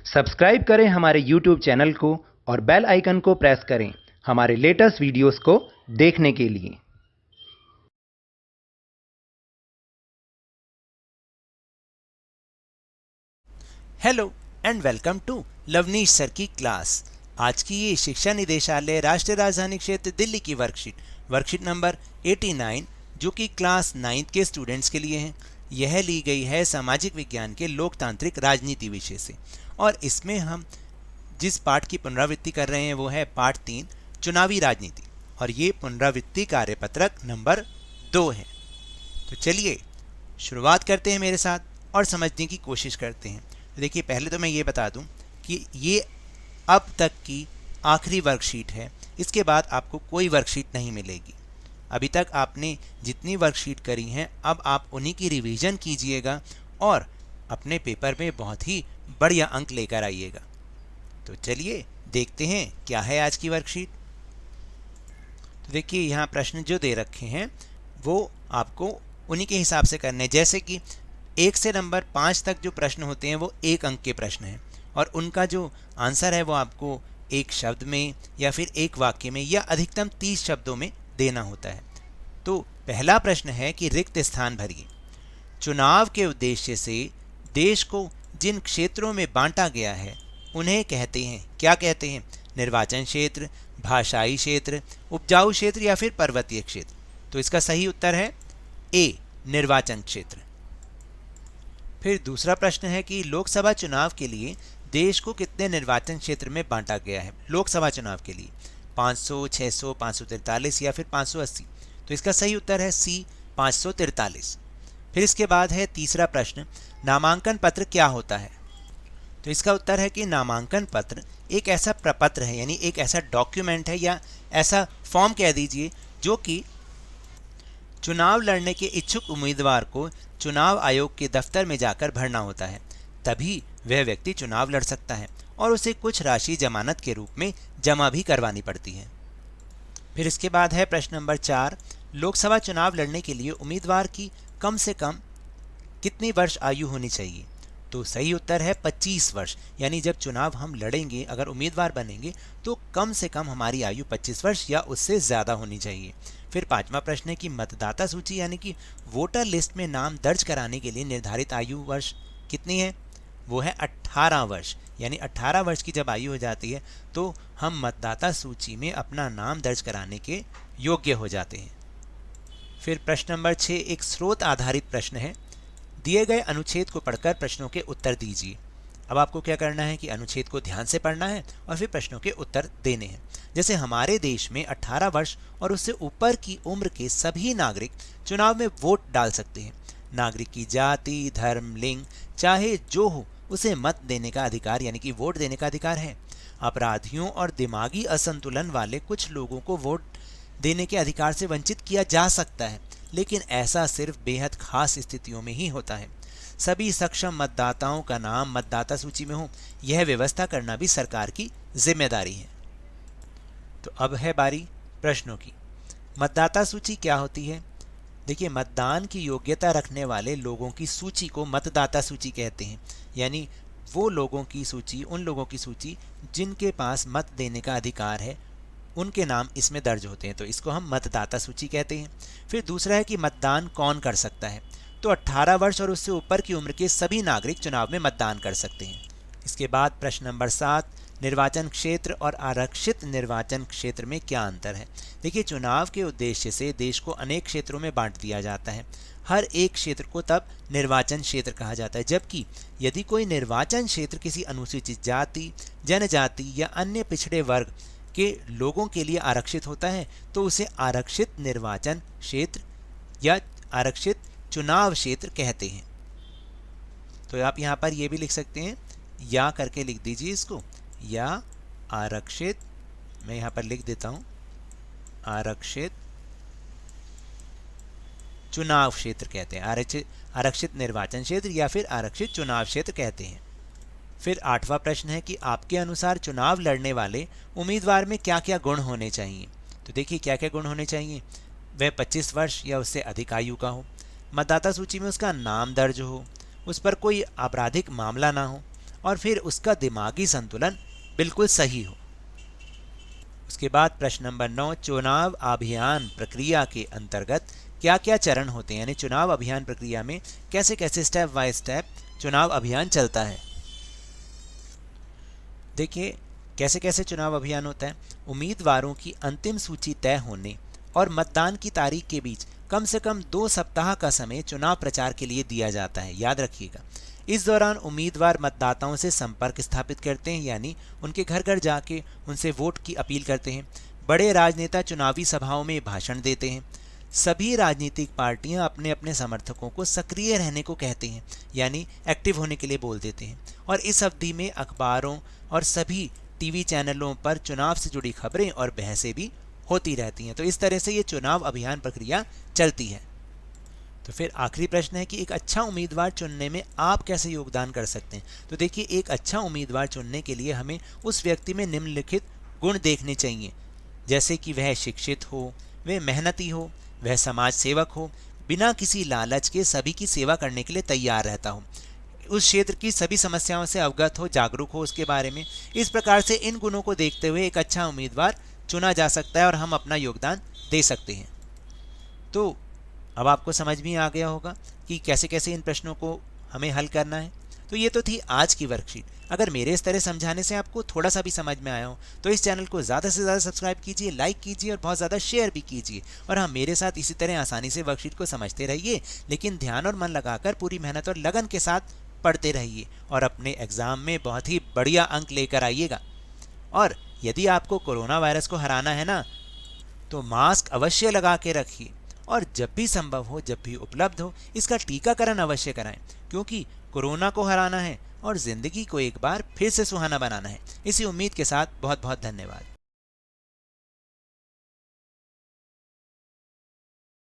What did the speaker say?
Subscribe करें हमारे YouTube channel को और बेल आइकन को प्रेस करें हमारे लेटेस्ट वीडियोस को देखने के लिए। Hello and welcome to Lavnish sir की क्लास। आज की ये शिक्षा निदेशालय राष्ट्रीय राजधानी क्षेत्र दिल्ली की वर्कशीट नंबर 89 जो कि क्लास 9th के स्टूडेंट्स के लिए है। यह ली गई है सामाजिक विज्ञान के लोकतांत्रिक राजनीति विषय से और इसमें हम जिस पाठ की पुनरावृत्ति कर रहे हैं वो है पाठ 3 चुनावी राजनीति और ये पुनरावृत्ति कार्यपत्रक नंबर 2 है। तो चलिए शुरुआत करते हैं मेरे साथ और समझने की कोशिश करते हैं। तो देखिए, पहले तो मैं ये बता दूं कि ये अब तक की आखिरी वर्कशीट है। इसके बाद आपको कोई वर्कशीट नहीं मिलेगी। अभी तक आपने जितनी वर्कशीट करी हैं अब आप उन्हीं की रिवीजन कीजिएगा और अपने पेपर में बहुत ही बढ़िया अंक लेकर आइएगा। तो चलिए देखते हैं क्या है आज की वर्कशीट। तो देखिए, यहाँ प्रश्न जो दे रखे हैं वो आपको उन्हीं के हिसाब से करने हैं। जैसे कि 1 से नंबर 5 तक जो प्रश्न होते हैं वो 1 अंक के प्रश्न हैं और उनका जो आंसर है वो आपको एक शब्द में या फिर एक वाक्य में या अधिकतम 30 शब्दों में देना होता है। तो पहला प्रश्न है कि रिक्त स्थान भरिए। चुनाव के उद्देश्य से देश को जिन क्षेत्रों में बांटा गया है उन्हें कहते हैं, क्या कहते हैं? निर्वाचन क्षेत्र, भाषाई क्षेत्र, उपजाऊ क्षेत्र या फिर पर्वतीय क्षेत्र। तो इसका सही उत्तर है ए, निर्वाचन क्षेत्र। फिर दूसरा प्रश्न है कि लोकसभा चुनाव के लिए देश को कितने निर्वाचन क्षेत्र में बांटा गया है? लोकसभा चुनाव के लिए 500, 600, 543 या फिर 580। तो इसका सही उत्तर है सी, 543। फिर इसके बाद है तीसरा प्रश्न, नामांकन पत्र क्या होता है? तो इसका उत्तर है कि नामांकन पत्र एक ऐसा प्रपत्र है, यानी एक ऐसा डॉक्यूमेंट है या ऐसा फॉर्म कह दीजिए जो कि चुनाव लड़ने के इच्छुक उम्मीदवार को चुनाव आयोग के दफ्तर में जाकर भरना होता है, तभी वह व्यक्ति चुनाव लड़ सकता है और उसे कुछ राशि जमानत के रूप में जमा भी करवानी पड़ती है। फिर इसके बाद है प्रश्न नंबर 4, लोकसभा चुनाव लड़ने के लिए उम्मीदवार की कम से कम कितनी वर्ष आयु होनी चाहिए? तो सही उत्तर है 25 वर्ष। यानी जब चुनाव हम लड़ेंगे, अगर उम्मीदवार बनेंगे तो कम से कम हमारी आयु 25 वर्ष या उससे ज़्यादा होनी चाहिए। फिर पांचवा प्रश्न है कि मतदाता सूची यानी कि वोटर लिस्ट में नाम दर्ज कराने के लिए निर्धारित आयु वर्ष कितनी है? वो है 18 वर्ष। यानी 18 वर्ष की जब आयु हो जाती है तो हम मतदाता सूची में अपना नाम दर्ज कराने के योग्य हो जाते हैं। फिर प्रश्न नंबर 6 एक स्रोत आधारित प्रश्न है। दिए गए अनुच्छेद को पढ़कर प्रश्नों के उत्तर दीजिए। अब आपको क्या करना है कि अनुच्छेद को ध्यान से पढ़ना है और फिर प्रश्नों के उत्तर देने हैं। जैसे हमारे देश में 18 वर्ष और उससे ऊपर की उम्र के सभी नागरिक चुनाव में वोट डाल सकते हैं। नागरिक की जाति, धर्म, लिंग चाहे जो हो उसे मत देने का अधिकार यानी कि वोट देने का अधिकार है। अपराधियों और दिमागी असंतुलन वाले कुछ लोगों को वोट देने के अधिकार से वंचित किया जा सकता है, लेकिन ऐसा सिर्फ बेहद खास स्थितियों में ही होता है। सभी सक्षम मतदाताओं का नाम मतदाता सूची में हो, यह व्यवस्था करना भी सरकार की जिम्मेदारी है। तो अब है बारी प्रश्नों की। मतदाता सूची क्या होती है? देखिए, मतदान की योग्यता रखने वाले लोगों की सूची को मतदाता सूची कहते हैं। यानी वो लोगों की सूची, उन लोगों की सूची जिनके पास मत देने का अधिकार है, उनके नाम इसमें दर्ज होते हैं, तो इसको हम मतदाता सूची कहते हैं। फिर दूसरा है कि मतदान कौन कर सकता है? तो 18 वर्ष और उससे ऊपर की उम्र के सभी नागरिक चुनाव में मतदान कर सकते हैं। इसके बाद प्रश्न नंबर 7, निर्वाचन क्षेत्र और आरक्षित निर्वाचन क्षेत्र में क्या अंतर है? देखिए, चुनाव के उद्देश्य से देश को अनेक क्षेत्रों में बांट दिया जाता है। हर एक क्षेत्र को तब निर्वाचन क्षेत्र कहा जाता है, जबकि यदि कोई निर्वाचन क्षेत्र किसी अनुसूचित जाति, जनजाति या अन्य पिछड़े वर्ग के लोगों के लिए आरक्षित होता है तो उसे आरक्षित निर्वाचन क्षेत्र या आरक्षित चुनाव क्षेत्र कहते हैं। तो आप यहाँ पर ये भी लिख सकते हैं, या करके लिख दीजिए इसको, या आरक्षित, मैं यहाँ पर लिख देता हूँ आरक्षित चुनाव क्षेत्र कहते हैं, आरक्षित निर्वाचन क्षेत्र या फिर आरक्षित चुनाव क्षेत्र कहते हैं। फिर 8वां प्रश्न है कि आपके अनुसार चुनाव लड़ने वाले उम्मीदवार में क्या क्या गुण होने चाहिए? तो देखिए, क्या क्या गुण होने चाहिए। वह 25 वर्ष या उससे अधिक आयु का हो, मतदाता सूची में उसका नाम दर्ज हो, उस पर कोई आपराधिक मामला ना हो, और फिर उसका दिमागी संतुलन बिल्कुल सही हो। उसके बाद प्रश्न नंबर 9, चुनाव अभियान प्रक्रिया के अंतर्गत क्या क्या चरण होते हैं, यानी चुनाव अभियान प्रक्रिया में कैसे कैसे स्टेप बाय स्टेप चुनाव अभियान चलता है। देखिए कैसे कैसे चुनाव अभियान होता है। उम्मीदवारों की अंतिम सूची तय होने और मतदान की तारीख के बीच कम से कम 2 सप्ताह का समय चुनाव प्रचार के लिए दिया जाता है, याद रखिएगा। इस दौरान उम्मीदवार मतदाताओं से संपर्क स्थापित करते हैं, यानी उनके घर घर जाके उनसे वोट की अपील करते हैं। बड़े राजनेता चुनावी सभाओं में भाषण देते हैं। सभी राजनीतिक पार्टियां अपने अपने समर्थकों को सक्रिय रहने को कहते हैं, यानी एक्टिव होने के लिए बोल देते हैं। और इस अवधि में अखबारों और सभी टीवी चैनलों पर चुनाव से जुड़ी खबरें और बहसें भी होती रहती हैं। तो इस तरह से ये चुनाव अभियान प्रक्रिया चलती है। तो फिर आखिरी प्रश्न है कि एक अच्छा उम्मीदवार चुनने में आप कैसे योगदान कर सकते हैं। तो देखिए एक अच्छा उम्मीदवार चुनने के लिए हमें उस व्यक्ति में निम्नलिखित गुण देखने चाहिए, जैसे कि वह शिक्षित हो, वह मेहनती हो, वह समाज सेवक हो, बिना किसी लालच के सभी की सेवा करने के लिए तैयार रहता हो, उस क्षेत्र की सभी समस्याओं से अवगत हो, जागरूक हो उसके बारे में। इस प्रकार से इन गुणों को देखते हुए एक अच्छा उम्मीदवार चुना जा सकता है और हम अपना योगदान दे सकते हैं। तो अब आपको समझ में आ गया होगा कि कैसे कैसे इन प्रश्नों को हमें हल करना है। तो ये तो थी आज की वर्कशीट। अगर मेरे इस तरह समझाने से आपको थोड़ा सा भी समझ में आया हो तो इस चैनल को ज़्यादा से ज़्यादा सब्सक्राइब कीजिए, लाइक कीजिए और बहुत ज़्यादा शेयर भी कीजिए। और हाँ, मेरे साथ इसी तरह आसानी से वर्कशीट को समझते रहिए, लेकिन ध्यान और मन लगाकर पूरी मेहनत और लगन के साथ पढ़ते रहिए और अपने एग्ज़ाम में बहुत ही बढ़िया अंक लेकर आइएगा। और यदि आपको कोरोना वायरस को हराना है ना, तो मास्क अवश्य लगा के रखिए और जब भी संभव हो, जब भी उपलब्ध हो, इसका टीकाकरण अवश्य कराएं, क्योंकि कोरोना को हराना है और ज़िंदगी को एक बार फिर से सुहाना बनाना है। इसी उम्मीद के साथ बहुत बहुत धन्यवाद।